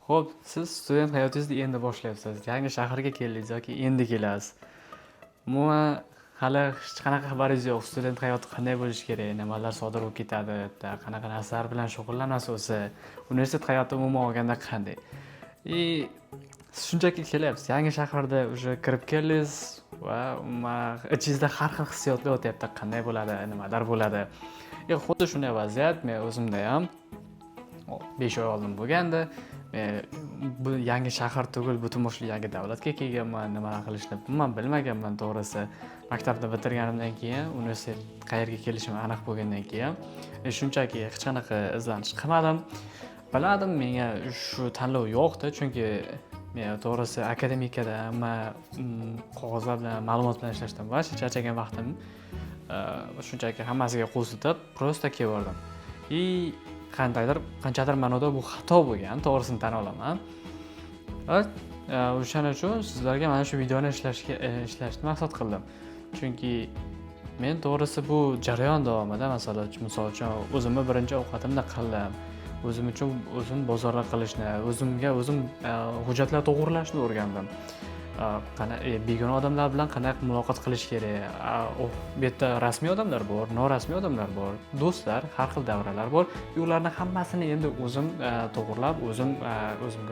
Xo'p, siz student hayotingizni endi boshlayapsiz. Yangi shaharga keldingiz yoki endi kelasiz. Umuman hali hech qanaqa xabaringiz yo'q. Student hayoti qanday bo'lishi kerak, nimalar sodir bo'lib ketadi, qanaqa narsalar bilan shug'ullanasiz o'zi. Universitet hayoti umuman olganda qanday? Siz shunchaki kelyapsiz. Yangi shaharda уже kirib keldingiz va ichingizda har xil hissiyotlar o'tyapti. Qanday bo'ladi, nimalar bo'ladi? Xuddi shunday vaziyat men o'zimda ham 5 oy oldin bo'lgandi. Bu yangi shahar tugul butun boshli yangi davlatga kelganman. Nima qilishni umuman bilmaganman to'g'risi. Maktabni bitirganimdan keyin universitet qayerga kelishim aniq bo'lgandan keyin shunchaki hech qanaqa izlanish qilmadim. Biladim menga shu tanlov yo'qdi, chunki men to'g'risi akademikada qog'ozlar bilan ma'lumot bilan ishlashdan va charchagan vaqtim shunchaki hammasiga qo'l siltab prosta keldim. Qanchadir ma'noda bu xato bo'lgan, to'g'risini tan olaman. O'shaning uchun sizlarga mana shu videoni ishlashni maqsad qildim. Chunki men to'g'risi bu jarayon davomida misol uchun o'zimni birinchi ovqatimni qildim. O'zim uchun o'zim bozorlar qilishni, o'zimga o'zim hujjatlar to'g'rilashni o'rgandim. Begona odamlar bilan qanday muloqot qilish kerak. Bu yerda rasmiy odamlar bor, norasmiy odamlar bor, do'stlar, har xil davralar bor. Ularni hammasini endi o'zim to'g'rilab, o'zimga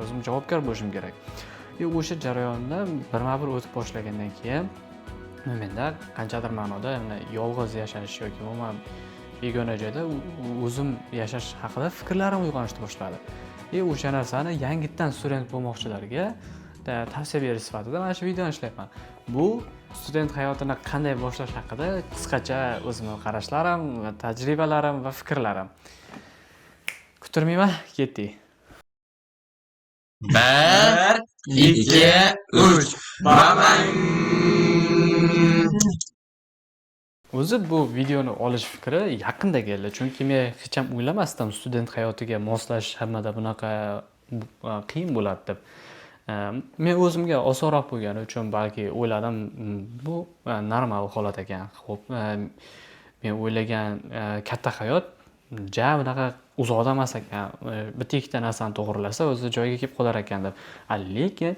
o'zim javobgar bo'lishim kerak. O'sha jarayonni birma-bir o'tib boshlagandan keyin menda qanchadir ma'noda yolg'iz yashash yoki umuman begona joyda o'zim yashash haqida fikrlarim uyg'onishni boshladi. O'sha narsani yangitdan student bo'lmoqchilarga tavsiya berish sifatida mana shu videoni ishlayapman. Bu student hayotini qanday boshlash haqida qisqacha o'zimning qarashlarim, tajribalarim va fikrlarim. Kutirmayman, ketdik. 1, 2, 3. Bang! O'zi bu videoni olish fikri yaqinda keldi, chunki men hech ham o'ylamasdim student hayotiga moslashish hammada bunaqa qiyin bo'ladi deb. Men o'zimga osonroq bo'lgani uchun balki o'yladim, bu normal holat ekan. Xo'p, men o'ylagan katta hayot bunaqa uzoqda emas ekan. Bitta ikkita narsani to'g'rilasa o'zi joyiga kelib qolar ekan deb. Lekin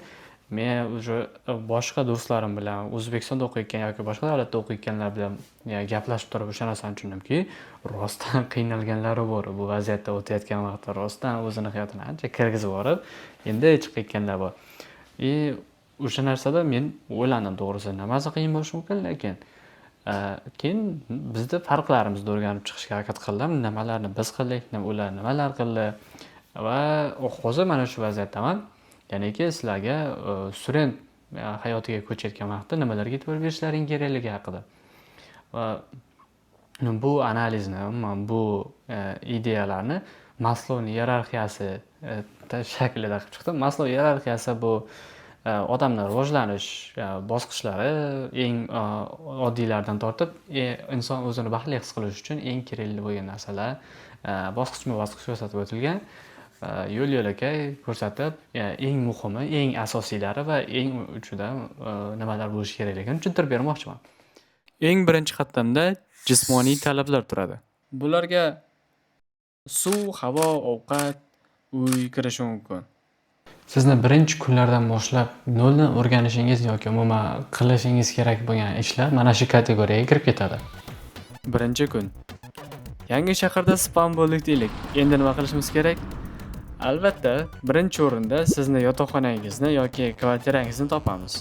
men boshqa do'stlarim bilan O'zbekistonda o'qiyotgan yoki boshqa davlatda o'qiyotganlar bilan gaplashib turib o'sha narsani tushundimki, rostdan qiynalganlari bor. Bu vaziyatda o'tayotgan vaqtda rostdan o'zini hayotini ancha kirgizib borib, endi chiqayotganlar bor. O'sha narsada men o'ylandim to'g'risi, nimasi qiyin bo'lishi mumkin, lekin keyin bizda farqlarimizni o'rganib chiqishga harakat qildim. Nimalarni biz qildik, ular nimalar qildi va hozir mana shu vaziyatdaman. Ya'niki sizlarga student hayotiga ko'chayotgan vaqtda nimalarga e'tibor berishlaring kerakligi haqida. Va bu analizni, bu ideyalarni Maslow'ning hierarxiyasi shaklida qilib chiqdim. Maslow hierarxiyasi bu odamlar rivojlanish bosqichlari eng oddiylardan tortib inson o'zini baxtli his qilish uchun eng kerakli bo'lgan narsalar bosqichma-bosqich ko'rsatib o'tilgan. Yo'l-yo'lakay ko'rsatib, eng muhimi, eng asosilari va eng uchida nimalar bo'lishi kerakligini tushuntirib bermoqchiman. Eng birinchi qatlamda jismoniy talablar turadi. Bularga suv, havo, ovqat, uy kirishi mumkin. Sizni birinchi kunlardan boshlab noldan o'rganishingiz yoki umuman qilishingiz kerak bo'lgan ishlar mana shu kategoriyaga kirib ketadi. Birinchi kun. Yangi shaharda spam bo'ldik deylik. Endi nima qilishimiz kerak? Albatta, birinchi o'rinda sizni yotoqxonangizni yoki kvartirangizni topamiz.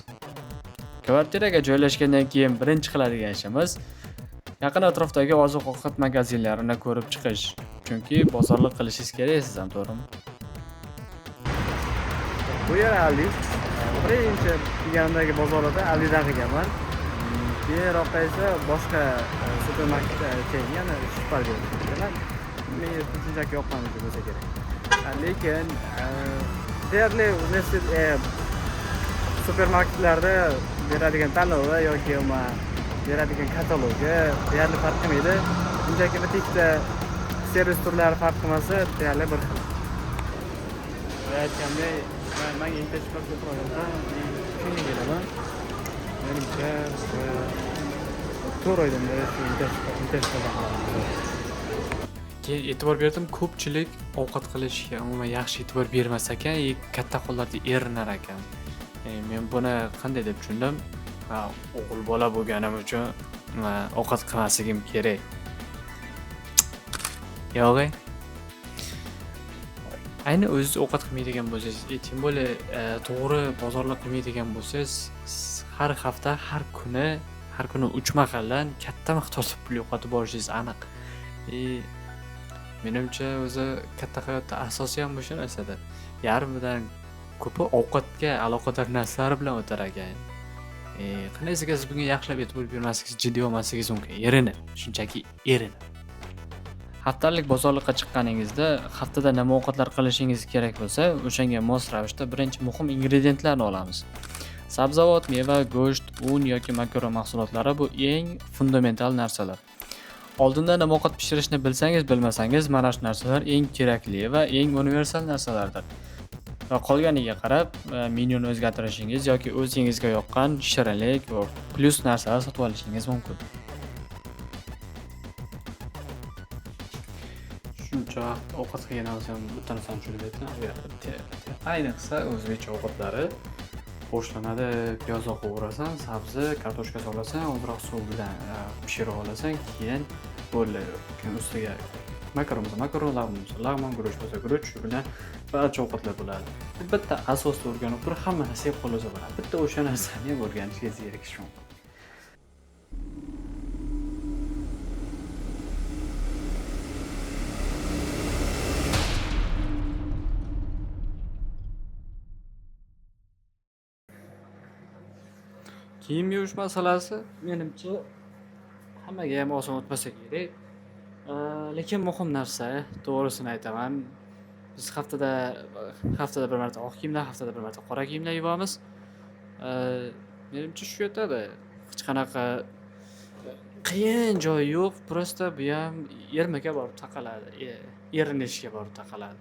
Kvartiraga joylashgandan keyin birinchi qiladigan ishimiz yaqin atrofdagi oziq-ovqat magazinlarini ko'rib chiqish. Chunki bozorlik qilishingiz kerak siz ham, to'g'rimi? Bu yer Aldi. Birinchi kelganimdagi bozorlarda Aldidan qilganman. Keyinroqqa esa boshqa supermarketda yana Superga o'tganman. Menga shunchaki yoqqanligi bo'lsa kerak. Lekin deyarli universitet supermarketlarda beradigan tanlovi yoki beradigan katalogi deyarli farq qilmaydi. Shunchaki bitta ikkita servis turlari farq qilmasa, deyarli bir xil. Aytgandek, menga internetga ko'proq shunga kelaman. Menimcha 4 oydan beri internetda Keyin e'tibor berdim, ko'pchilik ovqat qilishga umuman yaxshi e'tibor bermas ekan, katta hollarda erinar ekan. Men buni qanday deb tushundim? O'g'il bola bo'lganim uchun ovqat qilmasligim kerak. Yo'q. Ayni o'zingiz ovqat qilmaydigan bo'lsangiz, tем более to'g'ri bozorlik qilmaydigan bo'lsangiz, har hafta, har kuni 3 mahaldan katta miqdorda pul yo'qotib borishingiz aniq. Menimcha o'zi katta hayotda asosiy ham o'sha narsada. Yarmidan ko'pi ovqatga aloqador narsalar bilan o'tar ekan. Qandaysiga siz bunga yaxshilab e'tibor bermasligingiz, jiddiy olmasligingiz mumkin. Erinib, shunchaki erinib. Haftalik bozorlikqa chiqqaningizda, haftada nima ovqatlar qilishingiz kerak bo'lsa, o'shanga mos ravishda birinchi muhim ingrediyentlarni olamiz. Sabzavot, meva, go'sht, un yoki makaron mahsulotlari bu eng fundamental narsalar. Oldindan nima ovqat pishirishni bilsangiz, bilmasangiz, mana shu narsalar eng kerakli va eng universal narsalardir. Va qolganiga qarab, menyuni o'zgartirishingiz yoki o'zingizga yoqqan shirinlik va plyus narsalar sotib olishingiz mumkin. Shuncha vaqt ovqat qilgandan so'ng bitta narsani tushunib aytdim. Ayniqsa o'zbekcha ovqatlari boshlanadi, piyoz qovurasan, sabzi, kartoshka solasan, ozroq suv bilan pishirib olasan, keyin bo'ldi. Keyin ustiga makaron bo'lsa, lag'mon, guruch bo'lsa, guruch bilan barcha ovqatlar bo'ladi. Bitta asosni o'rganib turib, hamma narsa yeb qolsa bo'ladi. Bitta o'sha narsani ham o'rganishingiz kerak shu. Kiyim yuvish masalasi menimcha hammaga ham oson o'tmasa kerak. Lekin muhim narsa, to'g'risini aytaman. Biz haftada bir marta oq kiyimlar, haftada bir marta qora kiyimlar yuvamiz. Menimcha shu yetadi. Hech qanaqa qiyin joyi yo'q, prosta bu ham ermaga borib taqaladi, erinishga borib taqaladi.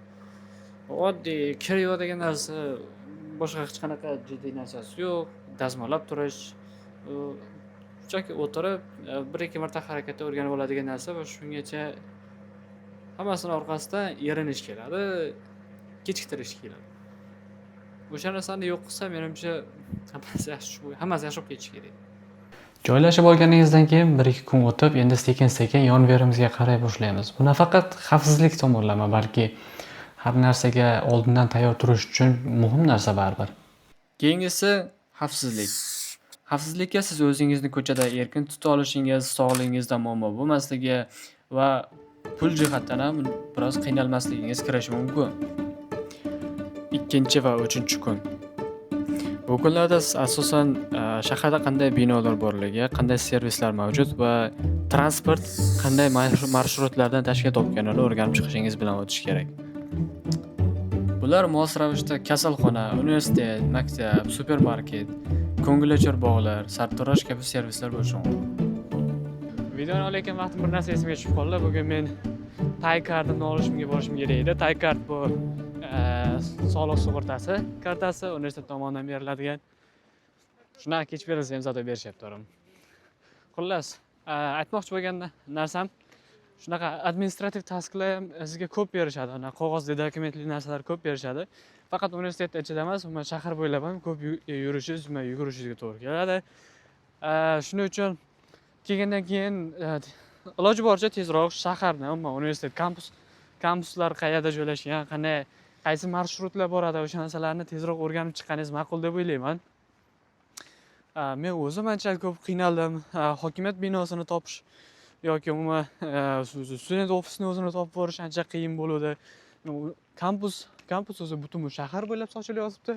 Oddiy kir yuvadigan narsa, boshqa hech qanaqa jiddiy narsasi yo'q. Dazmollab turish, shunchaki o'tirib, 1-2 marta harakatda o'rganib oladigan narsa va shungacha hammasining orqasidan erinish keladi, kechiktirish keladi. O'sha narsani yo'q qilsa, menimcha hammasi yaxshi bo'lib ketishi kerak. Joylashib olganingizdan keyin 1-2 kun o'tib, endi sekin-sekin yon-verimizga qaray boshlaymiz. Bu nafaqat xavfsizlik tomonlama, balki har narsaga oldindan tayyor turish uchun muhim narsa baribir. Keyingisi xavfsizlik. Xavfsizlikka siz o'zingizni ko'chada erkin tuta olishingiz, sog'lig'ingizda muammo bo'lmasligi va pul jihatdan ham biroz qiynalmasligingiz kirishi mumkin. 2 va 3-kun. Bu kunlarda siz asosan shaharda qanday binolar borligi, qanday servislar mavjud va transport qanday marshrutlardan tashkil topganini o'rganib chiqishingiz bilan o'tish kerak. Bular mos ravishda kasalxona, universitet, maktab, supermarket, ko'ngilochar bog'lar, sartarosh kabi servislar bo'lishi mumkin. Videoni olayotgan vaqtim bir narsa esimga tushib qoldi. Bugun men Taycard'ni olishimga borishim kerak edi. Taycard bu soliq sug'urtasi kartasi, universitet tomonidan beriladigan. Shunaqa kech berilsa ham zato berishyapti. Xullas, aytmoqchi bo'lgan narsam shunaqa administrativ tasklar ham sizga ko'p berishadi. Qog'ozli dokumentli narsalar ko'p berishadi. Faqat universitet ichida emas, umuman shahar bo'ylab ham ko'p yurishingiz va yugurishingizga to'g'ri keladi. Shuning uchun kelgandan keyin iloji boricha tezroq shaharni, umuman universitet kampuslar qayerda joylashgan, qaysi marshrutlar boradi, o'sha narsalarni tezroq o'rganib chiqqaningiz ma'qul deb o'ylayman. Men o'zim ancha ko'p qiynaldim. Hokimiyat binosini topish yoki umuman student ofisini o'zini topib borish ancha qiyin bo'ldi. Kampus o'zi butun shahar bo'ylab sochilib yotibdi.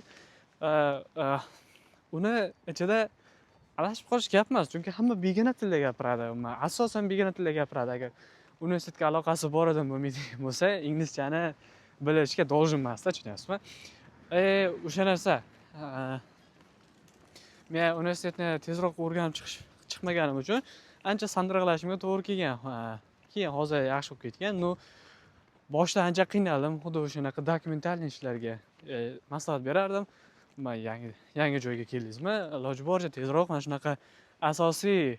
Uni ichida adashib qolish gap emas, chunki hamma begona tilda gapiradi. Asosan begona tilda gapiradi. Agar universitetga aloqasi bor odam bo'lsa, inglizchani bilishga должен emasda, tushunyapsizmi? O'sha narsa. Men universitetni tezroq o'rganib chiqmaganim uchun ancha sandirqlashimga to'g'ri kelgan. Keyin hozir yaxshi bo'lib ketgan. Boshda ancha qiynaldim. Xuddi o'shanaqa dokumentalniy ishlarga maslahat berardim. Men yangi joyga keldingizmi? Iloji boricha tezroq mana shunaqa asosiy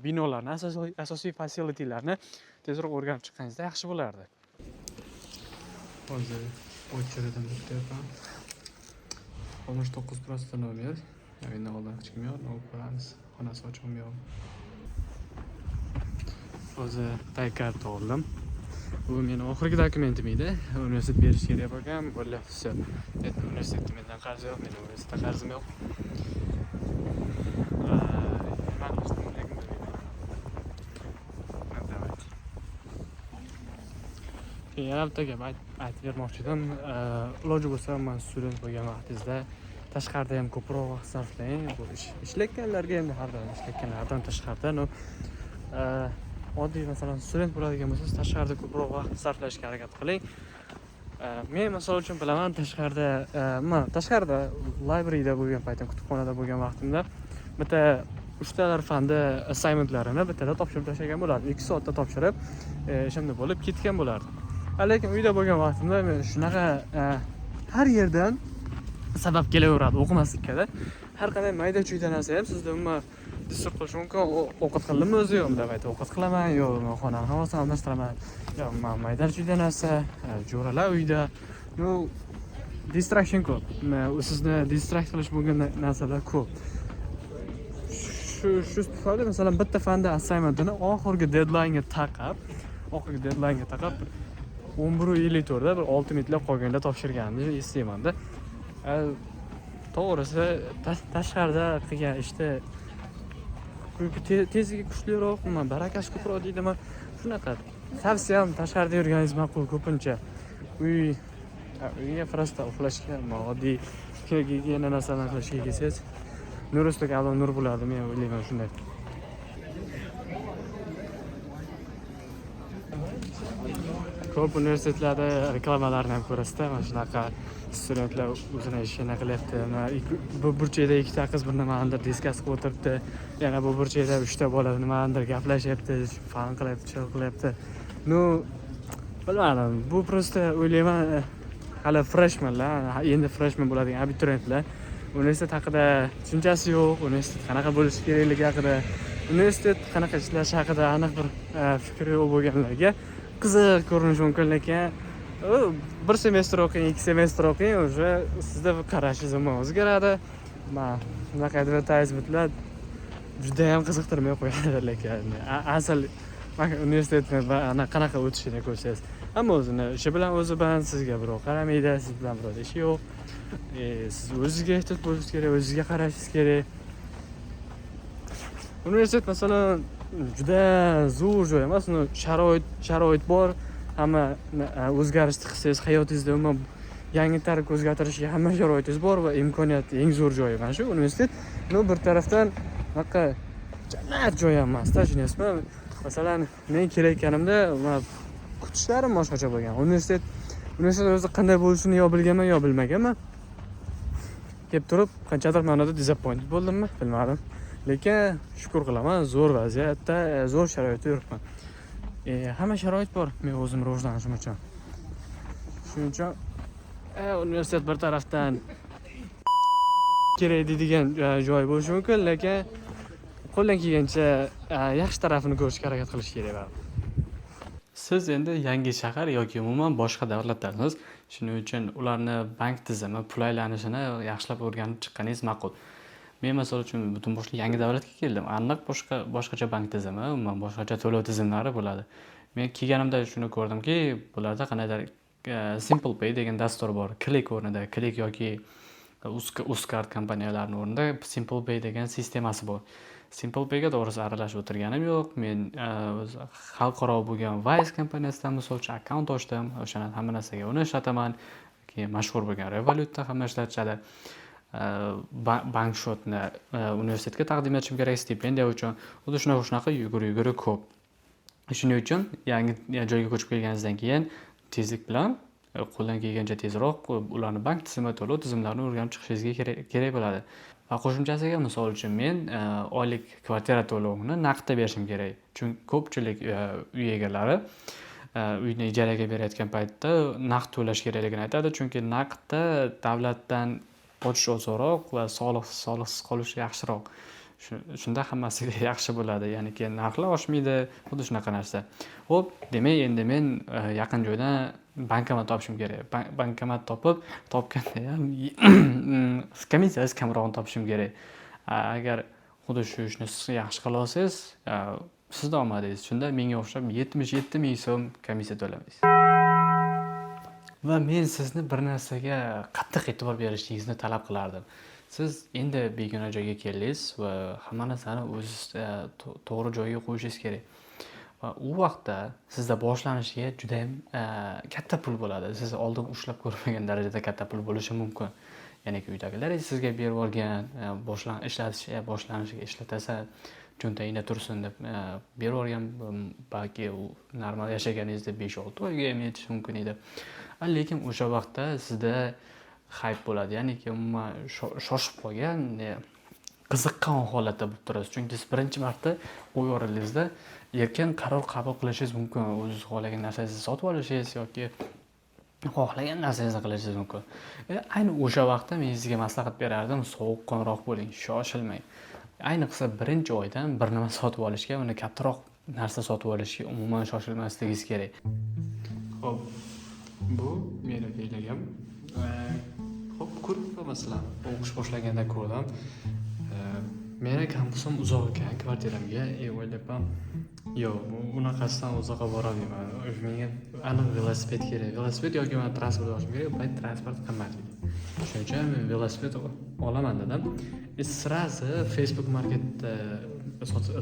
binolarni, asosiy fasilitiylarni tezroq o'rganib chiqqaningizda yaxshi bo'lardi. Hozir очередdan bityapman. 69% nomer. Endi oldin hech kim yo'q, ko'ramiz. Xonasi ochig'im yo'q. Hozir tay karta oldim. Bu meni oxirgi dokumentim edi. Universitet berish kerak bo'lgan. Bo'lyapti. Universitetda mendan qarz yo'q, mening universitetda qarzim yo'q. Nima qilishim yana bitta gap aytib bermoqchi edim. Iloji bo'lsa, men student bo'lgan vaqtingizda tashqarida ham ko'proq vaqt sarflang. Bu ishlayotganlarga endi har doim ishlayotganlardan tashqarida, oddiy masalan student bo'ladigan bo'lsangiz tashqarida ko'proq vaqt sarflashga harakat qiling. Men misol uchun bilaman, tashqarida libraryda bo'lgan paytim, kutubxonada bo'lgan vaqtimda bitta uchtalar fanda assignmentlarini bittada topshirib tashlagan bo'lardim. 2 soatda topshirib, ishimni bo'lib ketgan bo'lardim. Lekin uyda bo'lgan vaqtimda men shunaqa har yerdan sabab kelaveradi o'qimaslikka. Har qanday mayda-chuyda narsa ham sizda umuman disturb qilishi mumkin. Ovqat qildimmi o'zi yo'q, deb oqat qilaman, yo'q men xonani havosini almashtiraman. Yo'q, men mayda-chuyda narsa, jo'ralar uyda. Distraction ko'p. Sizni distract qilish bo'lgan narsalar ko'p. Shu tufayli masalan bitta fanda assignmentini oxirgi deadline'ga taqab 11:54 da bir 6 minutlar qolganda topshirganimni eslayman-da. To'g'risi tashqarida qilgan ishda tezligi kuchliroq, barakasi ko'proq deydiman. Shunaqa tavsiyam tashqarida yurganingiz ma'qul ko'pincha. Uyga prosta uxlashga, oddiy gigiyena narsalarni qilishga kelsangiz, nur ustiga alom nur bo'ladi, men o'ylayman shunday. Ko'p universitetlarda reklamalarni ham ko'rasizda, mana shunaqa studentlar o'zini ishini qilyapti. Bu burchakda ikkita qiz bir nimanidir diskas qilib o'tiribdi, yana bu burchakda 3 ta bola nimanidir gaplashyapti, fan qilyapti, chill qilyapti. Bilmadim, bu prosta o'ylayman hali freshmanlar, endi freshman bo'ladigan abituriyentlar universitet haqida tushunchasi yo'q, universitet qanaqa bo'lishi kerakligi haqida, universitet qanaqa ishlashi haqida aniq bir fikri yo'q bo'lganlarga qiziq ko'rinishi mumkin, lekin bir semestr o'qing, 2 semestr o'qing, o'sha sizda qarashingiz o'zgaradi. Men bunaqa advertisementlar juda ham qiziqtirmay qo'yadi, lekin asl universitetni qanaqa o'tishini ko'rsangiz, ammo o'zini ishi bilan o'zi band, sizga birov qaramaydi, siz bilan birov ishi yo'q. Siz o'zingizga ehtiyot bo'lishingiz kerak, o'zingizga qarashingiz kerak. Universitet masalan juda zo'r joy emas, sharoit bor, hamma o'zgarishni qilsangiz hayotingizda umuman yangi tarif o'zgartirishga hamma sharoitingiz bor va imkoniyat eng zo'r joyi mana shu universitet. Bir tarafdan bunaqa jannat joy ham emas-da, tushunasizmi? Masalan, men kelayotganimda kutishlarim boshqacha bo'lgan. Universitet o'zi qanday bo'lishini yo bilganman, yo bilmaganman. Kelib turib, qanchadir ma'noda disappointed bo'ldimmi, bilmadim. Lekin shukr qilaman, zo'r vaziyatda, zo'r sharoitda yuribman. Hamma sharoit bor men o'zim rivojlanishim uchun. Shuning uchun universitet bir tarafdan kerak deydigan joy bo'lishi mumkin, lekin qo'ldan kelgancha yaxshi tarafini ko'rishga harakat qilish kerak. Siz endi yangi shahar yoki umuman boshqa davlatdasiz. Shuning uchun ularni bank tizimi, pul aylanishini yaxshilab o'rganib chiqqaningiz ma'qul. Men masol uchun butun boshli yangi davlatga keldim. Aniq boshqacha bank tizimi, umuman boshqacha to'lov tizimlari bo'ladi. Men kelganimda shuni ko'rdimki, bularda qanaqadir Simple Pay degan dastur bor. Click o'rnida, Click yoki Uzcard kompaniyalarining o'rnida Simple Pay degan sistemasi bor. Simple Payga to'g'risi aralashib o'tirganim yo'q. Men xalqaro bo'lgan Wise kompaniyasidan misol uchun akkaunt ochdim. O'shani hamma narsaga uni ishlataman. Keyin mashhur bo'lgan Revolut'da hamma ishlatishadi. Bankshotni universitetga taqdim etishim kerak stipendiya uchun. Xuddi shunaqa yugurib ko'p. Shuning uchun yangi joyga ko'chib kelganingizdan keyin tezlik bilan qo'ldan kelgancha tezroq ularni bank tizimi, to'lov tizimlarini o'rganib chiqishingizga kerak bo'ladi. Va qo'shimchasiga misol uchun men oylik kvartira to'lovini naqdda berishim kerak. Chunki ko'pchilik uy egalari uyni ijaraga berayotgan paytda naqd to'lash kerakligini aytadi, chunki naqdda davlatdan ochish osonroq va soliqsiz qolish yaxshiroq. Shunda hammasiga yaxshi bo'ladi. Ya'ni keyin narxlar oshmaydi, xuddi shunaqa narsa. Xo'p, demak endi men yaqin joydan bankomat topishim kerak. Bankomat topganda ham komissiyasi kamrog'ini topishim kerak. Agar xuddi shu ishni siz yaxshi qila olsangiz, sizni omadingiz. Shunda menga o'xshab 77 ming so'm komissiya to'lamaysiz. Va men sizni bir narsaga qattiq e'tibor berishingizni talab qilardim. Siz endi begona joyga keldingiz va hamma narsani o'zingiz to'g'ri joyiga qo'yishingiz kerak. Va u vaqtda sizda boshlanishiga juda ham katta pul bo'ladi. Siz oldin ushlab ko'rmagan darajada katta pul bo'lishi mumkin. Ya'ni uydagilar sizga berib olgan, boshlanishiga ishlatasa cho'ntagingda tursin deb berib olgan, balki u normal yashaganingizda 5-6 oyga ham yetishi mumkin edi. Lekin o'sha vaqtda sizda hype bo'ladi. Ya'ni umuman shoshib qolgan, qiziqqan holatda bo'lib turasiz. Chunki siz birinchi marta o'y oralingizda erkin qaror qabul qilishingiz mumkin. O'zingiz xohlagan narsangizni sotib olishingiz yoki xohlagan narsangizni qilishingiz mumkin. Ayni o'sha vaqtda men sizga maslahat berardim, sovuqqonroq bo'ling, shoshilmang. Ayniqsa birinchi oydan bir nima sotib olishga, uni kattaroq narsa sotib olishga umuman shoshilmasligingiz kerak. Xo'p, bu meni fe'ligim. Xo'p, ko'rib masalan, o'qish boshlaganda ko'rdim. Meni kampusim uzoq ekan, kvartiramga o'ylabman. Yo'q, unaqasidan uzoqqa boravermayman. Menga aniq velosiped kerak. Velosiped yoki men transport olishim kerak. Bu transport qimmat edi. Shuning uchun men velosiped olaman dedim. Sразу Facebook Marketda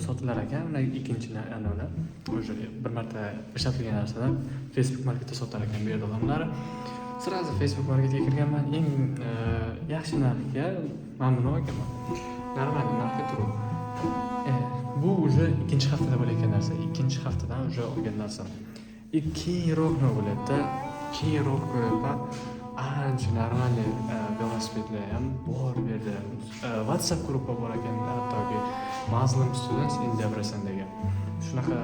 sotilar ekan, uni ikkinchi anavlar. O'sha bir marta ishlatilgan narsadan Facebook Marketda sotar ekan bu yerda odamlar. Sразу Facebook Marketga kirganman, eng yaxshi narxga mamnun bo'lganman. Normal narxga turib. Bu уже ikkinchi haftada bo'layotgan narsa. Ikkinchi haftadan уже olgan narsa. Keyinroq nima bo'ladi? Keyinroq ancha normal velosipedlar ham bor bu yerda. WhatsApp guruhi bor ekan, hattoki Muslim Students in Debrecen degan. Shunaqa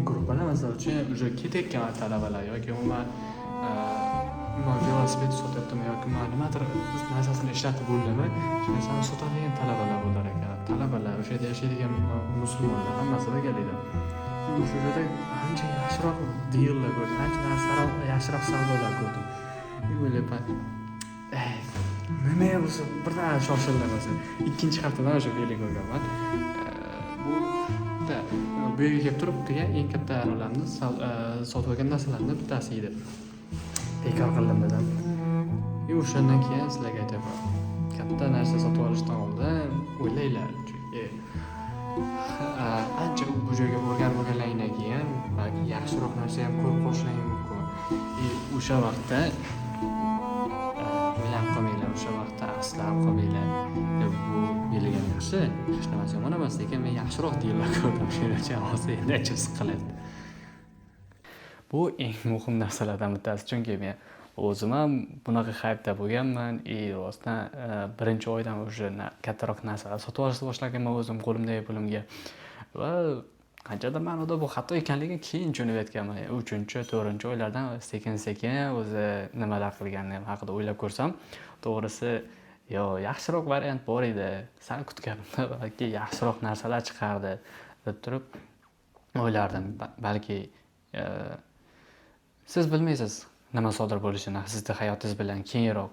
guruhlar masalan uchun уже ketayotgan talabalar yoki umuman velosiped sotyaptimi yoki nimadir narsasini ishlatib bo'ldimi, shu narsani sotadigan talabalar bo'lar ekan. Talabalar, o'sha yerda yashaydigan musulmonlar hammasi birgalikda. O'sha yerda ancha yaxshiroq deallar ko'rdim, ancha yaxshiroq savdolar ko'rdim. O'ylayman, nima bo'lsa birdan shoshildim o'zi. Ikkinchi haftadan o'sha fe'ling ko'rganman. Bu yerga kelib turib, eng katta anolarni sotib olgan narsalarni bittasi edi. Bekor qildim dedim. O'shandan keyin sizlarga aytaman. Katta narsa sotib olishdan oldin o'ylanglar. Chunki ancha bu joyga o'rganib olgandan keyin balki yaxshiroq narsa ham ko'rib qolishingiz mumkin. O'sha vaqtda o'ylab qolmanglar, o'sha vaqtda asrab qolmanglar. Bu belgilgan yaxshi, hech narsa yomon emas, lekin men yaxshiroq deyillar ko'rdim. Shuning uchun hozir endi achib siqilyapti. Bu eng muhim narsalardan bittasi, chunki men o'zim ham bunaqa hype'da bo'lganman. Rostdan birinchi oydan o'sha kattaroq narsalar sotib olishni boshlaganman o'zim qo'limdagi pulimga. Va qanchadir ma'noda bu xato ekanligini keyin tushunib yetganman. 3-4 oylardan sekin-sekin o'zi nimalar qilganim haqida o'ylab ko'rsam, to'g'risi yaxshiroq variant bor edi. Sal kutganimda balki yaxshiroq narsalar chiqardi deb turib o'ylardim. Balki siz bilmaysiz nima sodir bo'lishini sizning hayotingiz bilan keyinroq.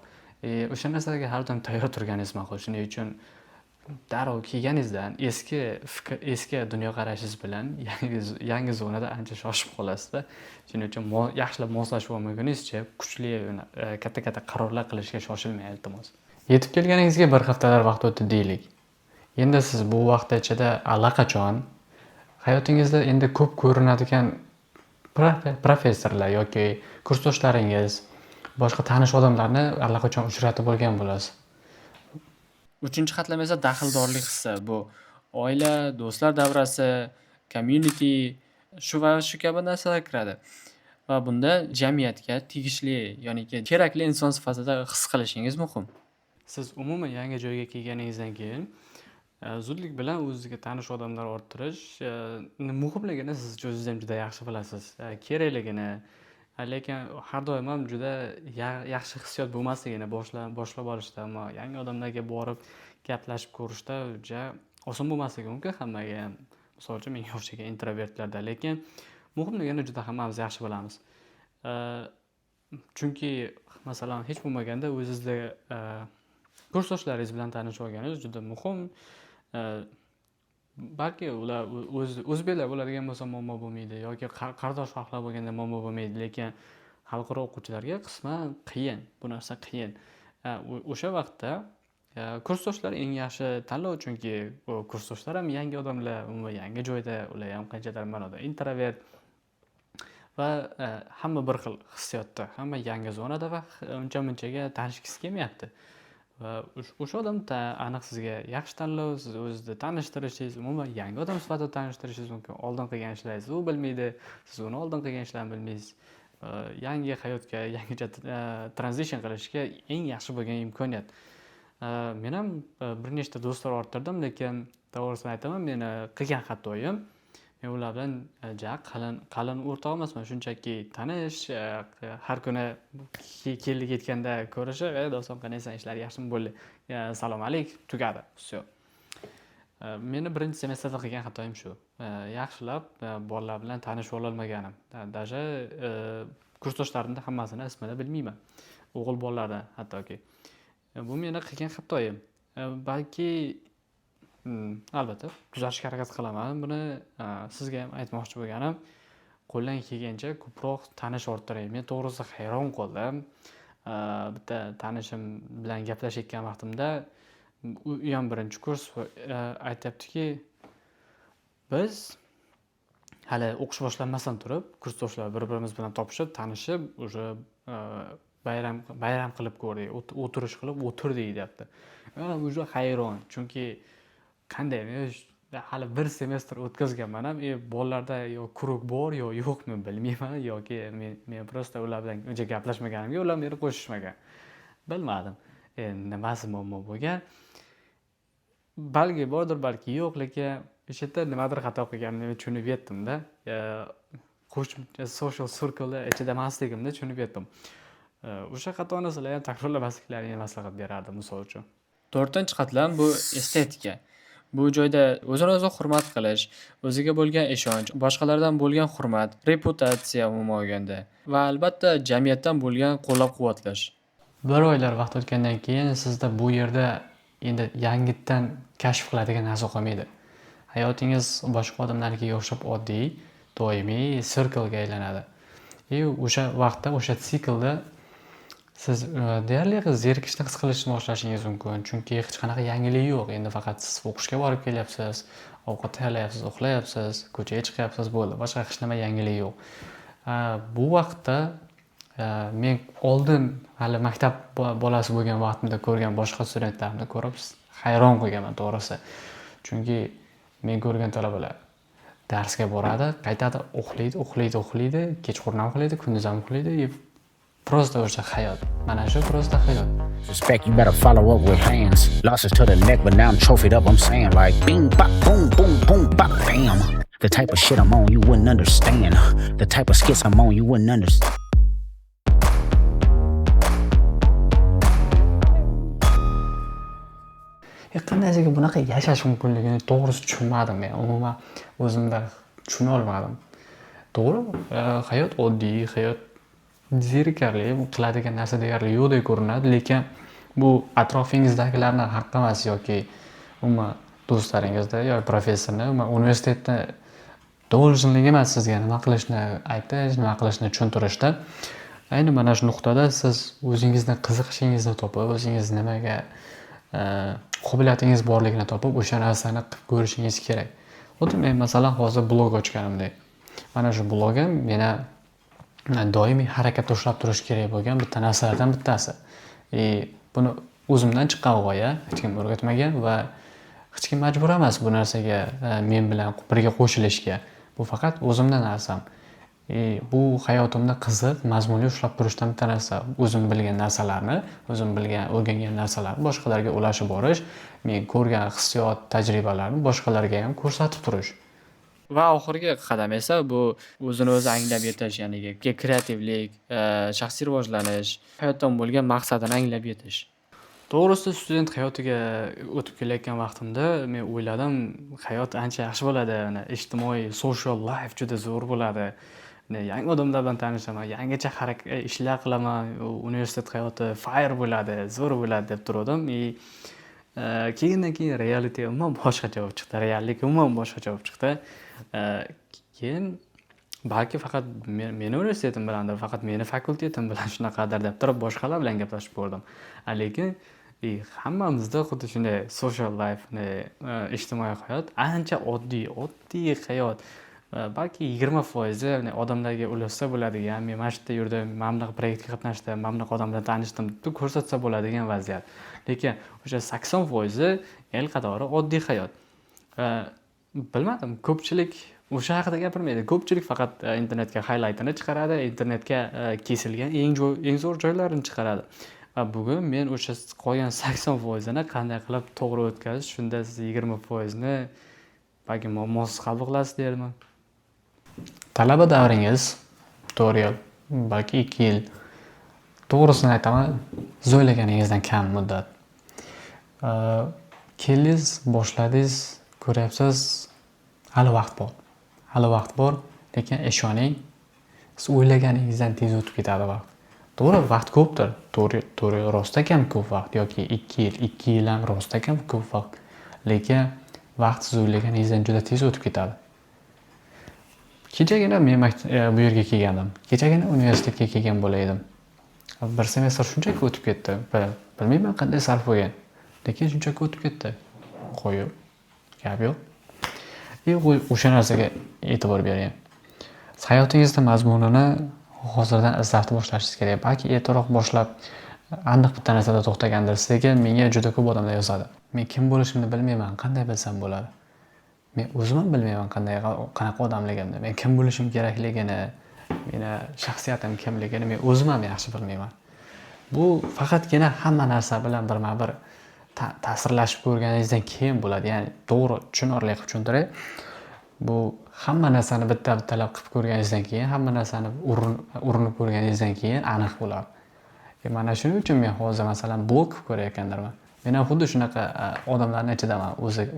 O'sha narsaga har doim tayyor turganingiz ma'qul. Shuning uchun darrov kelganingizdan eski dunyoqarashingiz bilan yangi zonada ancha shoshib qolasiz-da. Shuning uchun yaxshilab moslashib olmaguningizcha kuchli katta qarorlar qilishga shoshilmang iltimos. Yetib kelganingizga bir haftalar vaqt o'tdi deylik. Endi siz bu vaqt ichida allaqachon hayotingizda endi ko'p ko'rinadigan professorlar yoki kursdoshlaringiz, boshqa tanish odamlarni allaqachon uchratib bo'lgan bo'lasiz. 3-qatlam esa daxldorlik hissi. Bu oila, do'stlar davrasi, community, shu va shu kabi narsalar kiradi. Va bunda jamiyatga tegishli, ya'ni kerakli inson sifatida his qilishingiz muhim. Siz umuman yangi joyga kelganingizdan keyin zudlik bilan o'zingizga tanish odamlar orttirish muhimligini siz o'zingiz ham juda yaxshi bilasiz. Kerakligini, lekin har doim ham juda yaxshi hissiyot bo'lmasligini boshlab olishda, ammo yangi odamlarga borib gaplashib ko'rishda juda oson bo'lmasligi mumkin hammaga ham. Misol uchun menga o'xshagan introvertlarda, lekin muhimligini juda hammamiz yaxshi bilamiz. Chunki masalan hech bo'lmaganda o'zingizda kursdoshlaringiz bilan tanishib olganingiz juda muhim. Balki ular o'zbeklar bo'ladigan bo'lsa muammo bo'lmaydi yoki qardosh xalqlar bo'lganda muammo bo'lmaydi, lekin xalqaro o'quvchilarga qisman qiyin. Bu narsa qiyin. O'sha vaqtda kursdoshlar eng yaxshi tanlov, chunki kursdoshlar ham yangi odamlar, umuman yangi joyda, ular ham qanchadir ma'noda introvert va hamma bir xil hissiyotda, hamma yangi zonada va uncha-munchaga tanishgisi kelmayapti. Va o'sha odam aniq sizga yaxshi tanlov, siz o'zizni tanishtirishingiz, umuman yangi odam sifatida tanishtirishingiz mumkin. Oldin qilgan ishlaringizni u bilmaydi, siz uni oldin qilgan ishlarini bilmaysiz. Yangi hayotga, yangicha transition qilishga eng yaxshi bo'lgan imkoniyat. Men ham bir nechta do'stlar orttirdim, lekin to'g'risini aytaman, meni qilgan xatoyim, men ular bilan qalin o'rtoq emasman, shunchaki tanish, har kuni keldi ketganda ko'rishib, "Do'stim, qanaysan, ishlar yaxshimi, bo'ldi, salom alik", tugadi. Всё. Meni birinchi semestrda qilgan xatoyim shu. Yaxshilab bolalar bilan tanishib ololmaganim. Даже kursdoshlarimning hammasini ismini bilmayman. O'g'il bolalardan hattoki. Bu meni qilgan xatoyim. Balki albatta tuzatishga harakat qilaman. Buni sizga ham aytmoqchi bo'lganim, qo'ldan kelgancha ko'proq tanish orttiring. Men to'g'risi hayron qoldim. Bitta tanishim bilan gaplashayotgan vaqtimda u ham birinchi kurs aytayaptiki, biz hali o'qish boshlanmasdan turib, kursdoshlar bir-birimiz bilan topishib, tanishib, o'sha bayram qilib ko'rdik, o'tirish qilib o'tirdik deyapti. Men o'sha hayron, chunki qanday, men hali bir semestr o'tkazganman ham, bolalarda yo kuruk bor yo yo'qmi bilmayman, yoki men prosta ular bilan uncha gaplashmaganimga ular meni qo'shishmagan. Bilmadim. Nimasi muammo bo'lgan? Balki bordir, balki yo'q, lekin o'sha yerda nimadir xato qilganimni tushunib yetdim-da. Social circle ichida emasligimni tushunib yetdim. O'sha xatoni sizlar ham takrorlamasliklaringni maslahat berardim, misol uchun. 4-qatlam bu estetika. Bu joyda o'zini o'zi hurmat qilish, o'ziga bo'lgan ishonch, boshqalardan bo'lgan hurmat, reputatsiya umuman olganda va albatta jamiyatdan bo'lgan qo'llab-quvvatlash. Bir oylar vaqt o'tgandan keyin sizda bu yerda endi yangitdan kashf qiladigan narsa qolmaydi. Hayotingiz boshqa odamlarga o'xshab oddiy, doimiy sirklga aylanadi. O'sha vaqtda, o'sha siklda siz deyarli zerikishni his qilishni boshlashingiz mumkin, chunki hech qanaqa yangilik yo'q. Endi faqat siz o'qishga borib kelyapsiz, ovqat tayyorlayapsiz, uxlayapsiz, ko'chaga chiqyapsiz, bo'ldi. Boshqa hech nima yangilik yo'q. Bu vaqtda men oldin hali maktab bolasi bo'lgan vaqtimda ko'rgan boshqa studentlarni ko'rib hayron qolganman, to'g'risi. Chunki men ko'rgan talabalar darsga boradi, qaytadi, uxlaydi, kechqurun ham uxlaydi, kunduz ham uxlaydi. Prosta o'sha hayot. Mana shu prosta hayot. Respect, you better follow up with hands. Losses to the neck, but now I'm trophied up. I'm saying like bing, bop, boom, boom, boom, bop, bam. The type of shit I'm on, you wouldn't understand. The type of skits I'm on, you wouldn't understand. Qandaysiga bunaqa yashash mumkinligini to'g'risi tushunmadim men. Umuman o'zimda tushuna olmadim. To'g'ri, hayot oddiy, hayot zerikarli, qiladigan narsa deyarli yo'qdek ko'rinadi, lekin bu atrofingizdagilarning haqqi emas yoki umuman do'stlaringizda yoki professorni, universitetda долженлigi emas sizga nima qilishni aytish, nima qilishni tushuntirishda. Ayni mana shu nuqtada siz o'zingizni qiziqishingizni topib, o'zingiz nimaga qobiliyatingiz borligini topib, o'sha narsani qilib ko'rishingiz kerak. Xuddi men masalan hozir blog ochganimdek. Mana shu blogim meni doimiy harakatda ushlab turish kerak bo'lgan bitta narsalardan bittasi. Buni o'zimdan chiqqan g'oya, hech kim o'rgatmagan va hech kim majbur emas bu narsaga men bilan birga qo'shilishga. Bu faqat o'zimdan narsam. Bu hayotimda qiziq, mazmunli ushlab turishdan bitta narsa. O'zim bilgan narsalarni, o'zim bilgan, o'rgangan narsalarni boshqalarga ulashib borish, men ko'rgan hissiyot, tajribalarni boshqalarga ham ko'rsatib turish. Va oxirgi qadam esa bu o'zini o'zi anglab yetish, ya'ni kreativlik, shaxsiy rivojlanish, hayotdan bo'lgan maqsadini anglab yetish. To'g'risi student hayotiga o'tib kelayotgan vaqtimda men o'yladim, hayot ancha yaxshi bo'ladi, mana ijtimoiy social life juda zo'r bo'ladi. Yangi odamlar bilan tanishaman, yangicha ishlar qilaman, universitet hayoti fire bo'ladi, zo'r bo'ladi deb turdim. Keyindan keyin reality umuman boshqacha bo'lib chiqdi. Reallik umuman boshqacha bo'lib chiqdi. Keyin balki faqat meni universitetim bilandir, faqat meni fakultetim bilan shunaqadir deb turib boshqalar bilan gaplashib ko'rdim. Lekin hammamizda xuddi shunday social life, ijtimoiy hayot ancha oddiy hayot. Balki 20% odamlarga ulashsa bo'ladigan, men mana shu yerda yurdim, mana bunaqa proyektga qatnashdim, mana bunaqa odam bilan tanishdim deb ko'rsatsa bo'ladigan vaziyat. Lekin o'sha 80% el qatori oddiy hayot. Bilmadim, ko'pchilik o'sha haqida gapirmaydi. Ko'pchilik faqat internetga highlightini chiqaradi, internetga kesilgan eng zo'r joylarini chiqaradi. Va bugun men o'sha qolgan 80%ni qanday qilib to'g'ri o'tkazish, shunda siz 20%ni balki muammosiz qabul qilasiz derman. Talaba davringiz 4 yil, balki 2 yil. To'g'risini aytaman, zo'ylaganingizdan kam muddat. Keldingiz, boshladingiz, ko'ryapsiz, hali vaqt bor. Hali vaqt bor, lekin ishoning, siz o'ylaganingizdan tez o'tib ketadi vaqt. To'g'ri, vaqt ko'pdir. To'g'ri, rostakam ko'p vaqt yoki 2 yil, 2 yil ham rostakam ko'p vaqt. Lekin vaqt siz o'ylaganingizdan juda tez o'tib ketadi. Kechagina men bu yerga kelgandim. Kechagina universitetga kelgan bo'laydim. Bir semestr shunchaki o'tib ketdi. Bilmayman qanday sarf bo'lgan. Lekin shunchaki o'tib ketdi. Qo'yib, gap yo'q. O'sha narsaga e'tibor bering. Hayotingizda mazmunini hozirdan izlashni boshlashingiz kerak. Balki ertaroq boshlab aniq bitta narsada to'xtagandirsiz, lekin menga juda ko'p odamlar yozadi. Men kim bo'lishimni bilmayman, qanday bilsam bo'ladi? Men o'zim ham bilmayman qanaqa odamligimni, men kim bo'lishim kerakligini, meni shaxsiyatim kimligini men o'zim ham yaxshi bilmayman. Bu faqatgina hamma narsa bilan birma-bir ta'sirlashib ko'rganingizdan keyin bo'ladi. Ya'ni to'g'ri tushunarli qilib tushuntiray. Bu hamma narsani bitta-bittalab qilib ko'rganingizdan keyin, hamma narsani urinib ko'rganingizdan keyin aniq bo'ladi. Mana shuning uchun men hozir masalan blog qilib ko'rayotgandirman. Men ham xuddi shunaqa odamlarning ichidaman.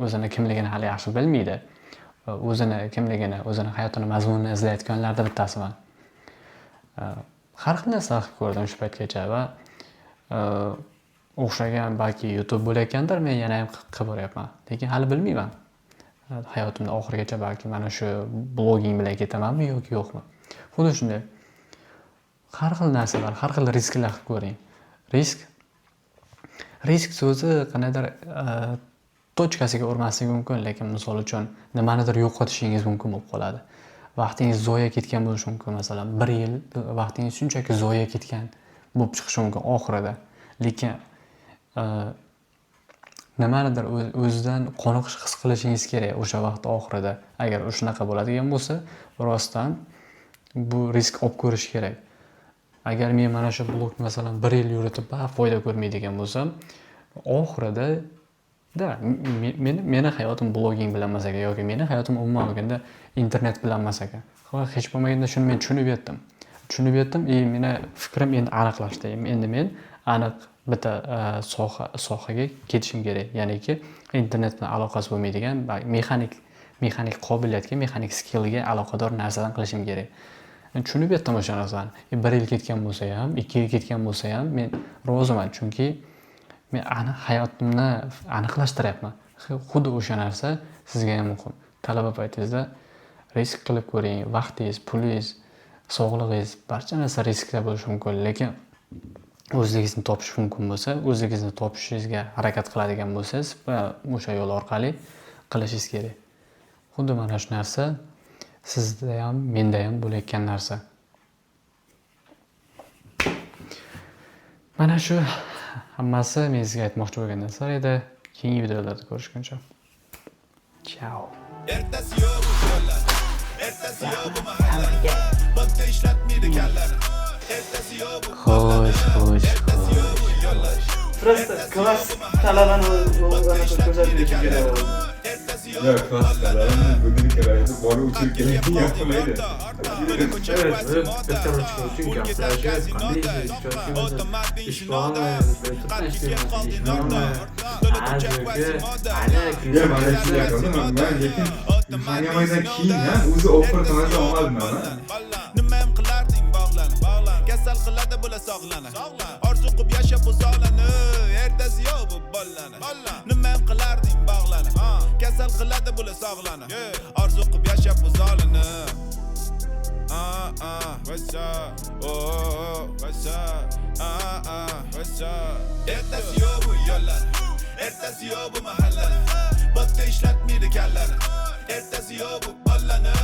O'zini kimligini hali yaxshi bilmaydi. O'zini kimligini, o'zini hayotini mazmunini izlayotganlardan bittasiman. Har xil narsa qilib ko'rdim shu paytgacha va o'xshagan balki YouTube bo'layotgandir, men yana ham qilib boryapman. Lekin hali bilmayman. Hayotimda oxirigacha balki mana shu blogging bilan ketamanmi yoki yo'qmi. Xuddi shunday. Har xil narsalar, har xil risklar qilib ko'ring. Risk so'zi qanaydir tochkasiga urmasligi mumkin, lekin misol uchun nimanidir yo'qotishingiz mumkin bo'lib qoladi. Vaqtingiz zoya ketgan bo'lishi mumkin, masalan, 1 yil vaqtingiz shunchaki zoya ketgan bo'lib chiqishi mumkin oxirida. Lekin nimanidir o'zidan qoniqish his qilishingiz kerak o'sha vaqt oxirida. Agar shunaqa bo'ladigan bo'lsa, rostdan bu risk olib ko'rish kerak. Agar men mana shu blog masalan 1 yil yuritib foyda ko'rmaydigan bo'lsam, oxirida meni hayotim blogging bilan emas ekan yoki meni hayotim umuman olganda internet bilan emas ekan. Hech bo'lmaganda shuni men tushunib yetdim. Meni fikrim endi aniqlashdi. Endi men aniq bitta sohaga ketishim kerak. Ya'niki internet bilan aloqasi bo'lmaydigan mexanik qobiliyatga, mexanik skillga aloqador narsadan qilishim kerak. Men tushunib yetdim o'sha narsani. 1 yil ketgan bo'lsa ham, 2 yil ketgan bo'lsa ham men roziman, chunki men hayotimni aniqlashtiryapman. Xuddi o'sha narsa sizga ham muhim. Talaba paytingizda risk qilib ko'ring. Vaqtingiz, pulingiz, sog'lig'ingiz, barcha narsa riskda bo'lishi mumkin, lekin o'zingizni topish mumkin bo'lsa, o'zingizni topishingizga harakat qiladigan bo'lsangiz, o'sha yo'l orqali qilishingiz kerak. Xuddi mana shu narsa sizda ham, menda ham bo'layotgan narsa. Mana shu hammasi men sizga aytmoqchi bo'lgan narsalar edi. Keyingi videolarda ko'rishguncha. Ciao. Ertasi yo'q bu yo'llar, ertasi yo'q bu mahalla, bitta ishlatmaydi kallar. Ertasi yo'q bu Xo'sh. Просто klassik talabani o'zini ko'rsatib kerak. Ya klasslarimiz bugün kiraydı. Boru uçup gelip yapmaydı. Evet, bitta uchish uchun gaplashish, qanday ishlayotganimizni, ish bormi, turmush ishlayapmizmi, Ya mana shu yakında ben lekin Fanyamaydan keyin ham o'zi offer qilmasa olmadim mana. Nima ham qilarding bog'lanib kasal qiladi bular sog'lanib orzu qilib yashab uzolani ertasi yo'q bu bollani nima ham qilarding bog'lanib kasal qiladi bular sog'lanib orzu qilib yashab uzolani what's up what's up what's up ertasi yo'q bu yo'llar ertasi yo'q bu mahallani bitta ishlatmaydi kallani ertasi yo'q bu bollani